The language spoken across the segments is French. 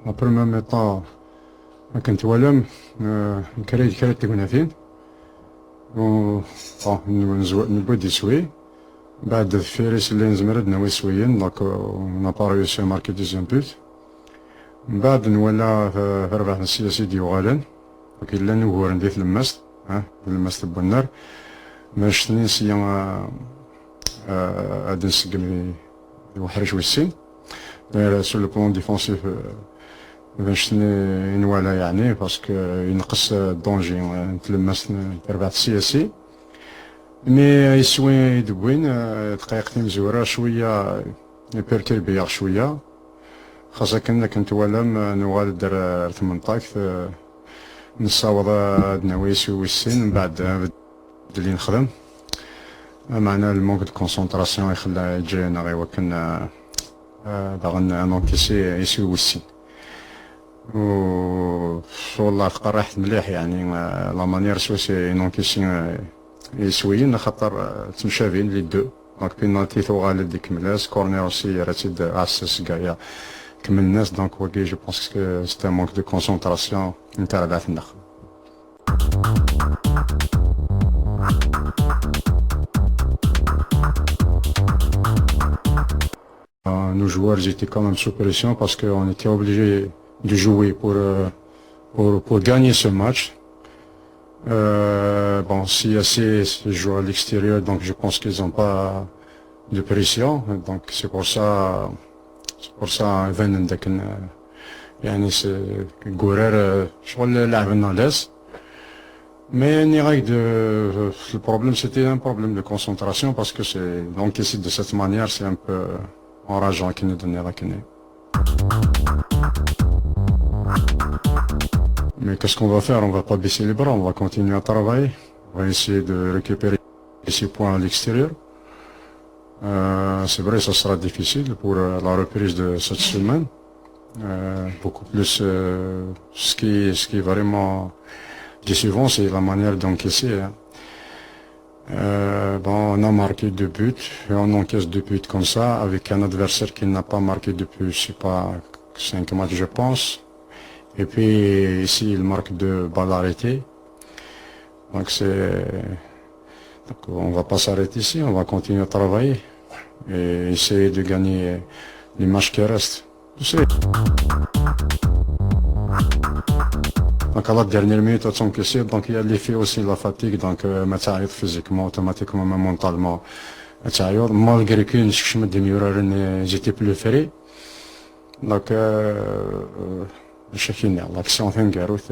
لا بروميير ميطون ما كنت والم، كريت تكوناتين و نبدي سوي بعد فيريس اللي نزمرد نوي سويين دونك اون با ريوسي ماركي دوزيام بوت. من بعد نولى في ربح السياسي ديوغالن دونك إلا نوغور ندي في الماست الماست بونار باش نسيا هاد نسقم وحرج ويسين سور لو بلون ديفونسيف باش نوالا يعني باسكو ينقص الدونجي نتلمس نتربع السياسي مي يسوي دوين دقيقتين مزورة شوية بيرتيربيا شوية خاصة كنت والم نوال در 18 نصاوض نويسي ويسين من بعد بدلي نخدم معنا المونك دو كونسونطراسيون يخلى يجينا غير وكن باغا نونكيسي يسوي ويسين و والله قرحت مليح يعني لا مانيير سويسي نونكيسي يسويين خاطر تمشابين لي دو دونك بينالتي ثوغال ديك ملاس كورنير اوسي راتيد عسس كاع كمل الناس دونك وكي جو بونس كو سيت ان مونك دو كونسونطراسيون نتاع ربعت النخل. Nos joueurs étaient quand même sous pression parce qu'on était obligé de jouer pour gagner ce match. Bon, CAC joue à l'extérieur, donc je pense qu'ils n'ont pas de pression. Donc c'est pour ça Vennen داك يعني Gourer شغل لعبنا لاس. Mais le problème c'était un problème de concentration parce que c'est donc ici de cette manière c'est un peu enrageant qu'il nous donnait la kiné. Mais qu'est-ce qu'on va faire? On va pas baisser les bras, on va continuer à travailler. On va essayer de récupérer ces points à l'extérieur. C'est vrai, ça sera difficile pour la reprise de cette semaine. Beaucoup plus, ce qui est vraiment décevant, c'est la manière d'encaisser. Bon, on a marqué 2 buts et on encaisse 2 buts comme ça avec un adversaire qui n'a pas marqué depuis, je sais pas, 5 matchs, je pense. Et puis ici, il marque 2 balles arrêtées. Donc on va pas s'arrêter ici, on va continuer à travailler et essayer de gagner les matchs qui restent. Tu sais. Donc à la dernière minute, on s'encaisse, donc il y a l'effet aussi de la fatigue, donc matériel physiquement, automatiquement, même mentalement. Malgré que j'étais plus ferré. Donc شاكين لاكسيون فين كاروث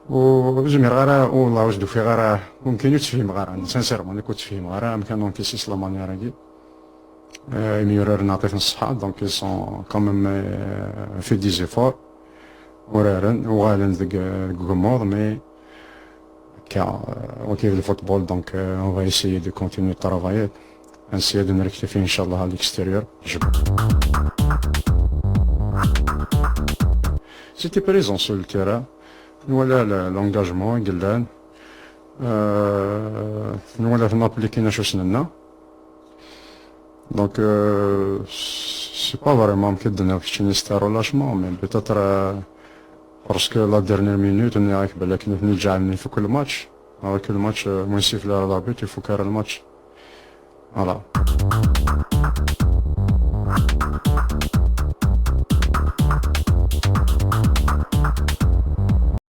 وزمير غارا والله واش دوفي غارا ممكن يتفهم غارا سانسيرمون اللي كنت تفهم غارا مكان دونك كيسيس لا مانيير هادي ميورر نعطيه الصحة دونك سون كوميم في دي زيفور ورارن وغالن ديك غومور مي كا وكيف الفوتبول دونك اون فا ايسيي دو كونتينيو ترافايي انسيي دو نركتيفي ان شاء الله على الاكستيريور. C'était présent sur le terrain. Voilà l'engagement, Gildan. Voilà, on a appliqué une chose. Donc, c'est pas vraiment que de un relâchement, mais peut-être parce que la dernière minute, on est avec il faut que le match, avec le match, moi, siffler à l'arbitre, il faut carrer le match. Voilà.